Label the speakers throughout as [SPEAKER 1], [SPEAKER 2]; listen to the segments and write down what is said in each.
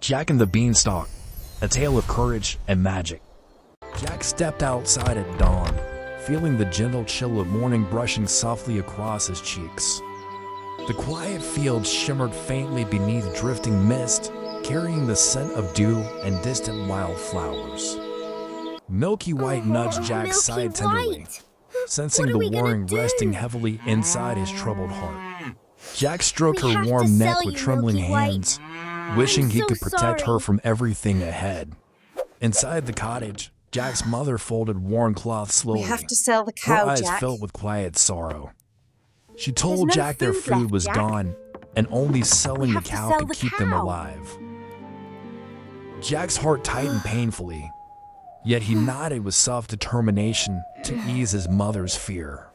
[SPEAKER 1] Jack and the Beanstalk, a tale of courage and magic. Jack stepped outside at dawn, feeling the gentle chill of morning brushing softly across his cheeks. The quiet fields shimmered faintly beneath drifting mist, carrying the scent of dew and distant wildflowers. Milky White nudged Jack's side tenderly, sensing the worry resting heavily inside his troubled heart. Jack stroked her warm neck with trembling hands, wishing he could protect her from everything ahead. Inside the cottage, Jack's mother folded worn cloth slowly.
[SPEAKER 2] We have to sell the cow,
[SPEAKER 1] her eyes
[SPEAKER 2] Jack.
[SPEAKER 1] filled with quiet sorrow. She told Jack their food was gone, and only selling the cow could keep them alive. Jack's heart tightened painfully, yet he nodded with self-determination to ease his mother's fear.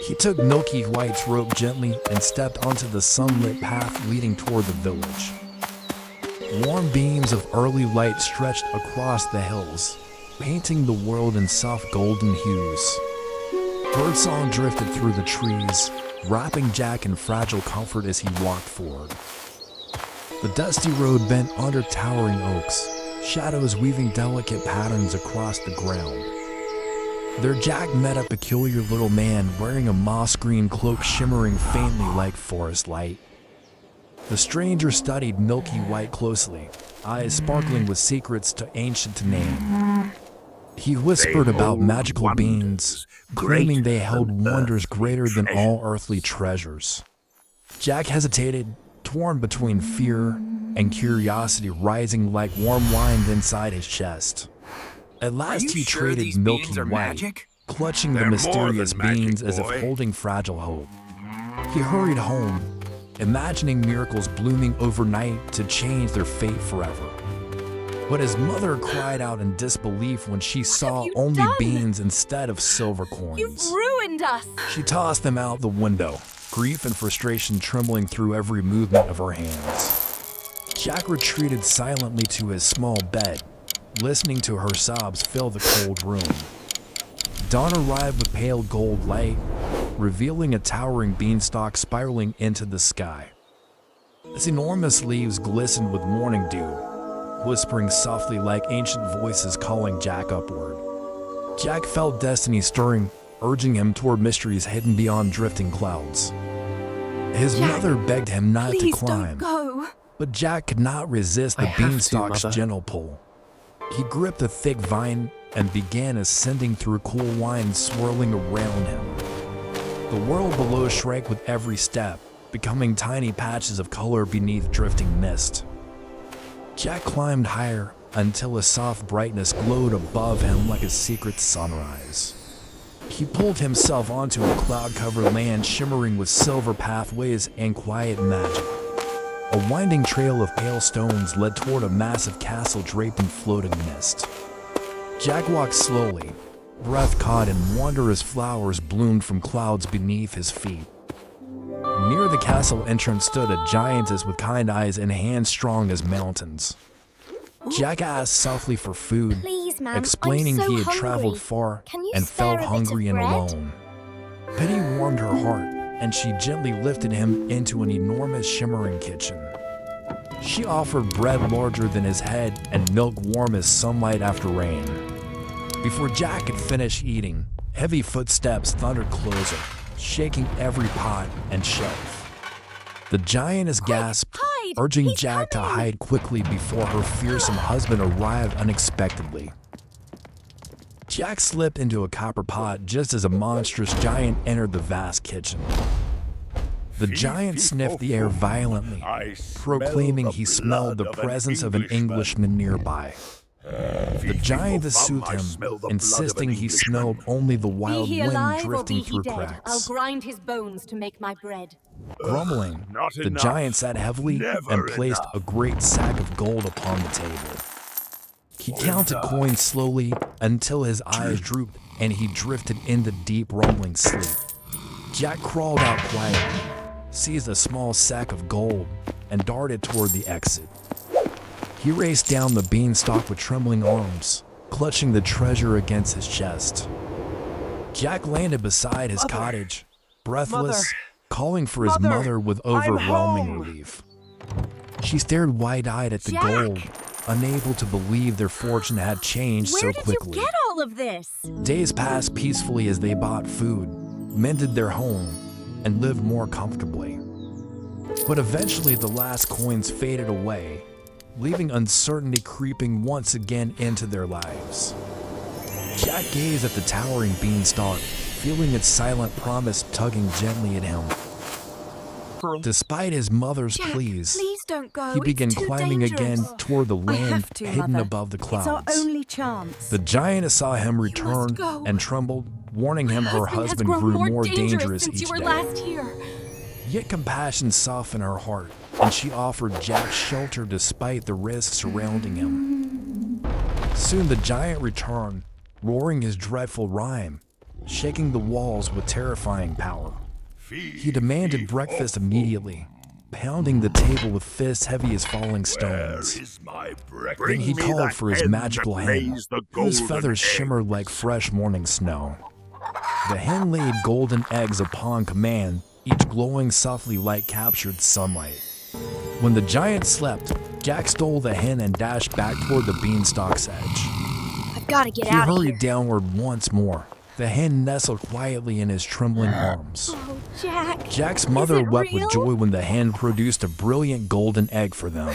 [SPEAKER 1] He took Milky White's rope gently and stepped onto the sunlit path leading toward the village. Warm beams of early light stretched across the hills, painting the world in soft golden hues. Birdsong drifted through the trees, wrapping Jack in fragile comfort as he walked forward. The dusty road bent under towering oaks, shadows weaving delicate patterns across the ground. There Jack met a peculiar little man wearing a moss-green cloak shimmering faintly like forest light. The stranger studied Milky White closely, eyes sparkling with secrets too ancient to name. He whispered about magical beans, claiming they held wonders greater than all earthly treasures. Jack hesitated, torn between fear and curiosity rising like warm wine inside his chest. At last he traded Milky White, clutching the mysterious beans as if holding fragile hope. He hurried home, imagining miracles blooming overnight to change their fate forever. But his mother cried out in disbelief when she saw only beans instead of silver coins.
[SPEAKER 3] You've ruined us!
[SPEAKER 1] She tossed them out the window, grief and frustration trembling through every movement of her hands. Jack retreated silently to his small bed, listening to her sobs fill the cold room. Dawn arrived with pale gold light, revealing a towering beanstalk spiraling into the sky. Its enormous leaves glistened with morning dew, whispering softly like ancient voices calling Jack upward. Jack felt destiny stirring, urging him toward mysteries hidden beyond drifting clouds. His mother begged him not to climb, but Jack could not resist the beanstalk's gentle pull. He gripped a thick vine and began ascending through cool wine swirling around him. The world below shrank with every step, becoming tiny patches of color beneath drifting mist. Jack climbed higher until a soft brightness glowed above him like a secret sunrise. He pulled himself onto a cloud-covered land shimmering with silver pathways and quiet magic. A winding trail of pale stones led toward a massive castle draped in floating mist. Jack walked slowly, breath caught in wonder as flowers bloomed from clouds beneath his feet. Near the castle entrance stood a giantess with kind eyes and hands strong as mountains. Jack asked softly for food, explaining he had traveled far and felt hungry and alone. Pity warmed her heart, and she gently lifted him into an enormous shimmering kitchen. She offered bread larger than his head and milk warm as sunlight after rain. Before Jack could finish eating, heavy footsteps thundered closer, shaking every pot and shelf. The giantess gasped, urging Jack to hide quickly before her fearsome husband arrived unexpectedly. Jack slipped into a copper pot just as a monstrous giant entered the vast kitchen. The giant sniffed the air violently, proclaiming he smelled the presence of an Englishman nearby. The giantess soothed him, insisting he smelled only the wild wind drifting through cracks.
[SPEAKER 3] I'll grind his bones to make my bread.
[SPEAKER 1] Grumbling, the giant sat heavily and placed a great sack of gold upon the table. He counted coins slowly until his eyes drooped and he drifted into deep rumbling sleep. Jack crawled out quietly, seized a small sack of gold, and darted toward the exit. He raced down the beanstalk with trembling arms, clutching the treasure against his chest. Jack landed beside his cottage, breathless, calling for his mother with overwhelming relief. She stared wide-eyed at the
[SPEAKER 3] Jack!
[SPEAKER 1] gold, unable to believe their fortune had changed so quickly.
[SPEAKER 3] Where did you get all of this?
[SPEAKER 1] Days passed peacefully as they bought food, mended their home, and lived more comfortably. But eventually the last coins faded away, leaving uncertainty creeping once again into their lives. Jack gazed at the towering beanstalk, feeling its silent promise tugging gently at him. Despite his mother's
[SPEAKER 3] Jack,
[SPEAKER 1] pleas,
[SPEAKER 3] please don't go.
[SPEAKER 1] he began
[SPEAKER 3] It's too
[SPEAKER 1] climbing
[SPEAKER 3] dangerous.
[SPEAKER 1] again toward the
[SPEAKER 3] I
[SPEAKER 1] land
[SPEAKER 3] have to,
[SPEAKER 1] hidden
[SPEAKER 3] Mother.
[SPEAKER 1] above the clouds.
[SPEAKER 3] It's our only chance.
[SPEAKER 1] The giantess saw him return
[SPEAKER 3] go.
[SPEAKER 1] and trembled, warning him her husband
[SPEAKER 3] has grown
[SPEAKER 1] grew more
[SPEAKER 3] dangerous
[SPEAKER 1] dangerous
[SPEAKER 3] since
[SPEAKER 1] each
[SPEAKER 3] you were
[SPEAKER 1] day.
[SPEAKER 3] last here.
[SPEAKER 1] Yet compassion softened her heart, and she offered Jack shelter despite the risks surrounding him. Soon the giant returned, roaring his dreadful rhyme, shaking the walls with terrifying power. He demanded breakfast immediately, pounding the table with fists heavy as falling stones. Then he called for his magical hen, whose feathers shimmered like fresh morning snow. The hen laid golden eggs upon command, each glowing softly like captured sunlight. When the giant slept, Jack stole the hen and dashed back toward the beanstalk's edge.
[SPEAKER 3] I've got to get
[SPEAKER 1] He
[SPEAKER 3] out of
[SPEAKER 1] hurried
[SPEAKER 3] here.
[SPEAKER 1] downward once more. The hen nestled quietly in his trembling arms.
[SPEAKER 3] Oh, Jack.
[SPEAKER 1] Jack's mother
[SPEAKER 3] it
[SPEAKER 1] wept
[SPEAKER 3] real?
[SPEAKER 1] with joy when the hen produced a brilliant golden egg for them.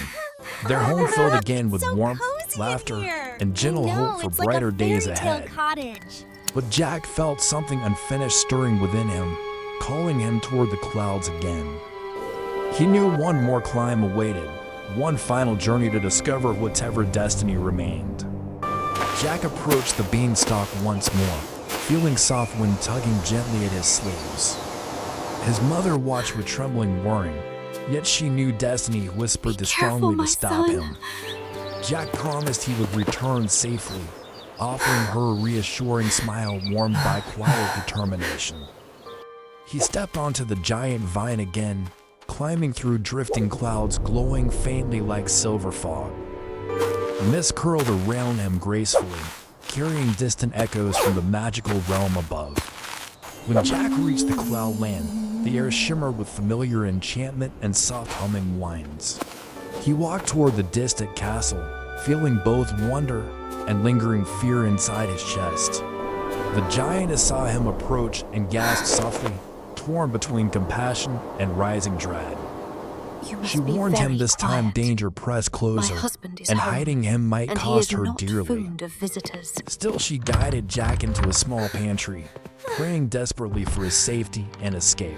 [SPEAKER 1] Their home filled again with
[SPEAKER 3] So
[SPEAKER 1] warmth,
[SPEAKER 3] cozy in
[SPEAKER 1] laughter,
[SPEAKER 3] here.
[SPEAKER 1] and gentle
[SPEAKER 3] I know,
[SPEAKER 1] hope for
[SPEAKER 3] it's like
[SPEAKER 1] brighter
[SPEAKER 3] a
[SPEAKER 1] days
[SPEAKER 3] fairy tale
[SPEAKER 1] ahead.
[SPEAKER 3] cottage.
[SPEAKER 1] But Jack felt something unfinished stirring within him, calling him toward the clouds again. He knew one more climb awaited, one final journey to discover whatever destiny remained. Jack approached the beanstalk once more, feeling soft wind tugging gently at his sleeves. His mother watched with trembling worrying, yet she knew destiny whispered
[SPEAKER 3] Be
[SPEAKER 1] to
[SPEAKER 3] careful,
[SPEAKER 1] strongly
[SPEAKER 3] my
[SPEAKER 1] to stop
[SPEAKER 3] son.
[SPEAKER 1] him. Jack promised he would return safely, offering her a reassuring smile warmed by quiet determination. He stepped onto the giant vine again, climbing through drifting clouds glowing faintly like silver fog. Mist curled around him gracefully, carrying distant echoes from the magical realm above. When Jack reached the cloudland, the air shimmered with familiar enchantment and soft humming winds. He walked toward the distant castle, feeling both wonder and lingering fear inside his chest. The giantess saw him approach and gasped softly, torn between compassion and rising dread.
[SPEAKER 3] You must
[SPEAKER 1] She
[SPEAKER 3] be
[SPEAKER 1] warned him
[SPEAKER 3] very
[SPEAKER 1] this time
[SPEAKER 3] quiet.
[SPEAKER 1] danger pressed closer,
[SPEAKER 3] My husband is
[SPEAKER 1] and
[SPEAKER 3] home,
[SPEAKER 1] hiding him might
[SPEAKER 3] and he
[SPEAKER 1] cost
[SPEAKER 3] is
[SPEAKER 1] her
[SPEAKER 3] not
[SPEAKER 1] dearly.
[SPEAKER 3] fond of visitors.
[SPEAKER 1] Still, she guided Jack into a small pantry, praying desperately for his safety and escape.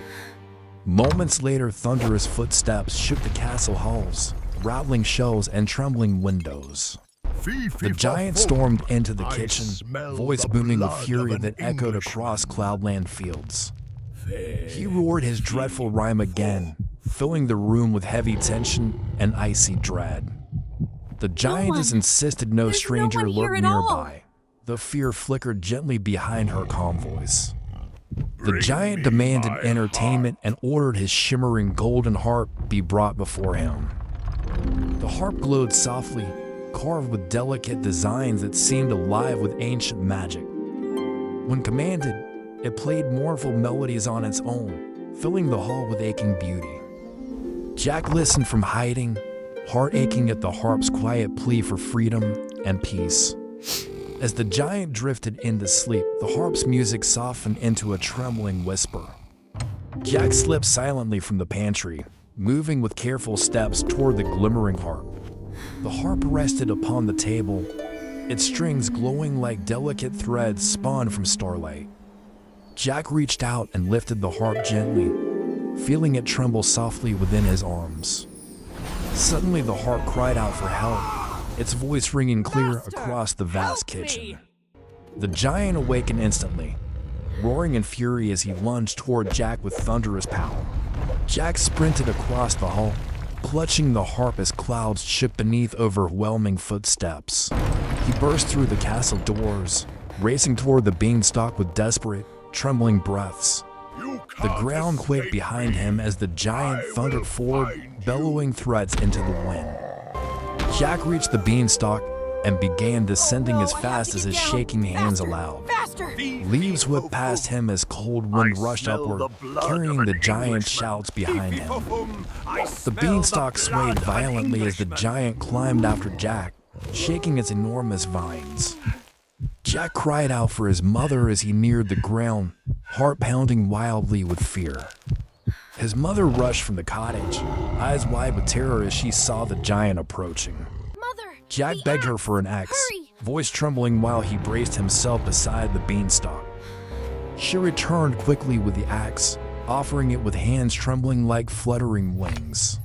[SPEAKER 1] Moments later, thunderous footsteps shook the castle halls, rattling shelves and trembling windows. The giant stormed into the kitchen, voice booming with fury that echoed across cloudland fields. He roared his dreadful rhyme again, filling the room with heavy tension and icy dread. The giantess insisted no
[SPEAKER 3] There's
[SPEAKER 1] stranger
[SPEAKER 3] no one here
[SPEAKER 1] lurk
[SPEAKER 3] at all.
[SPEAKER 1] nearby. The fear flickered gently behind her calm voice. The giant demanded entertainment and ordered his shimmering golden harp be brought before him. The harp glowed softly, carved with delicate designs that seemed alive with ancient magic. When commanded, it played mournful melodies on its own, filling the hall with aching beauty. Jack listened from hiding, heart aching at the harp's quiet plea for freedom and peace. As the giant drifted into sleep, the harp's music softened into a trembling whisper. Jack slipped silently from the pantry, moving with careful steps toward the glimmering harp. The harp rested upon the table, its strings glowing like delicate threads spun from starlight. Jack reached out and lifted the harp gently, feeling it tremble softly within his arms. Suddenly the harp cried out for help, its voice ringing clear across the vast kitchen. The giant awakened instantly, roaring in fury as he lunged toward Jack with thunderous power. Jack sprinted across the hall, clutching the harp as clouds shook beneath overwhelming footsteps. He burst through the castle doors, racing toward the beanstalk with desperate, trembling breaths. The ground quaked behind him as the giant thundered forward, bellowing threats into the wind. Jack reached the beanstalk and began descending as fast as his shaking hands allowed.
[SPEAKER 3] faster!
[SPEAKER 1] Leaves whipped past him as cold wind rushed upward, carrying the giant shouts behind him. The beanstalk swayed violently as the giant climbed after Jack, shaking its enormous vines. Jack cried out for his mother as he neared the ground, heart pounding wildly with fear. His mother rushed from the cottage, eyes wide with terror as she saw the giant approaching.
[SPEAKER 3] Mother!
[SPEAKER 1] Jack
[SPEAKER 3] the
[SPEAKER 1] begged her
[SPEAKER 3] axe!
[SPEAKER 1] for an axe,
[SPEAKER 3] Hurry!
[SPEAKER 1] voice trembling while he braced himself beside the beanstalk. She returned quickly with the axe, offering it with hands trembling like fluttering wings.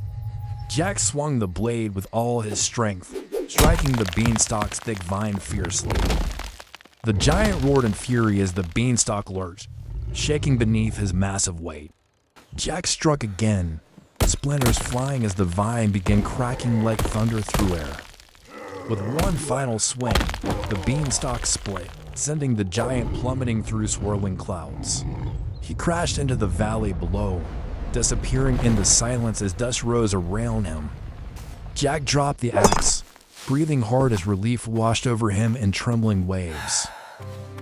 [SPEAKER 1] Jack swung the blade with all his strength, striking the beanstalk's thick vine fiercely. The giant roared in fury as the beanstalk lurched, shaking beneath his massive weight. Jack struck again, splinters flying as the vine began cracking like thunder through air. With one final swing, the beanstalk split, sending the giant plummeting through swirling clouds. He crashed into the valley below, disappearing into silence as dust rose around him. Jack dropped the axe, breathing hard as relief washed over him in trembling waves.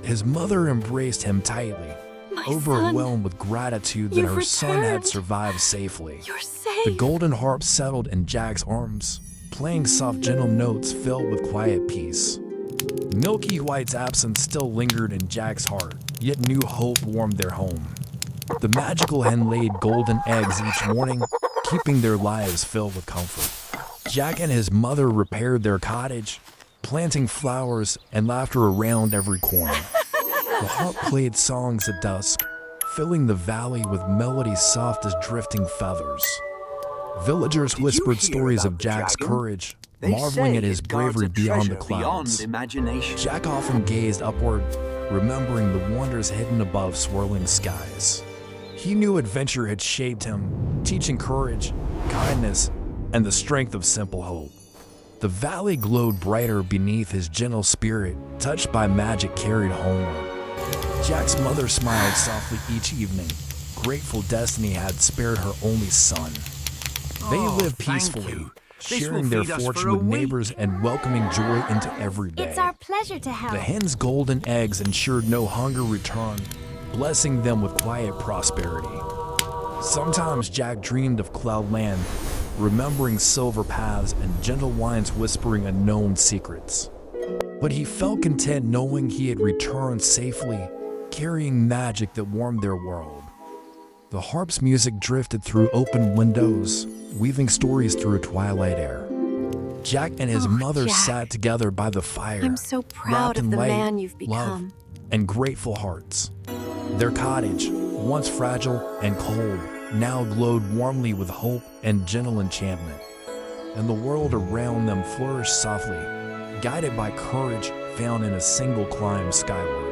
[SPEAKER 1] His mother embraced him tightly,
[SPEAKER 3] My
[SPEAKER 1] overwhelmed with gratitude that
[SPEAKER 3] You've
[SPEAKER 1] her son had
[SPEAKER 3] returned.
[SPEAKER 1] survived safely.
[SPEAKER 3] You're safe!
[SPEAKER 1] The golden harp settled in Jack's arms, playing soft, gentle notes filled with quiet peace. Milky White's absence still lingered in Jack's heart, yet new hope warmed their home. The magical hen laid golden eggs each morning, keeping their lives filled with comfort. Jack and his mother repaired their cottage, planting flowers and laughter around every corner. The harp played songs at dusk, filling the valley with melodies soft as drifting feathers. Villagers whispered stories of Jack's courage, marveling at his bravery beyond the clouds. Jack often gazed upward, remembering the wonders hidden above swirling skies. He knew adventure had shaped him, teaching courage, kindness, and the strength of simple hope. The valley glowed brighter beneath his gentle spirit, touched by magic carried homeward. Jack's mother smiled softly each evening, grateful destiny had spared her only son. They lived peacefully, sharing their fortune with neighbors and welcoming joy into every day.
[SPEAKER 3] It's our pleasure to help.
[SPEAKER 1] The hen's golden eggs ensured no hunger returned, blessing them with quiet prosperity. Sometimes Jack dreamed of Cloudland, remembering silver paths and gentle winds whispering unknown secrets. But he felt content knowing he had returned safely, carrying magic that warmed their world. The harp's music drifted through open windows, weaving stories through a twilight air. Jack and his mother
[SPEAKER 3] Jack.
[SPEAKER 1] sat together by the fire,
[SPEAKER 3] I'm so proud
[SPEAKER 1] wrapped
[SPEAKER 3] of
[SPEAKER 1] in
[SPEAKER 3] the
[SPEAKER 1] light,
[SPEAKER 3] man you've
[SPEAKER 1] love,
[SPEAKER 3] become.
[SPEAKER 1] and grateful hearts. Their cottage, once fragile and cold, now glowed warmly with hope and gentle enchantment. And the world around them flourished softly, guided by courage found in a single climb skyward.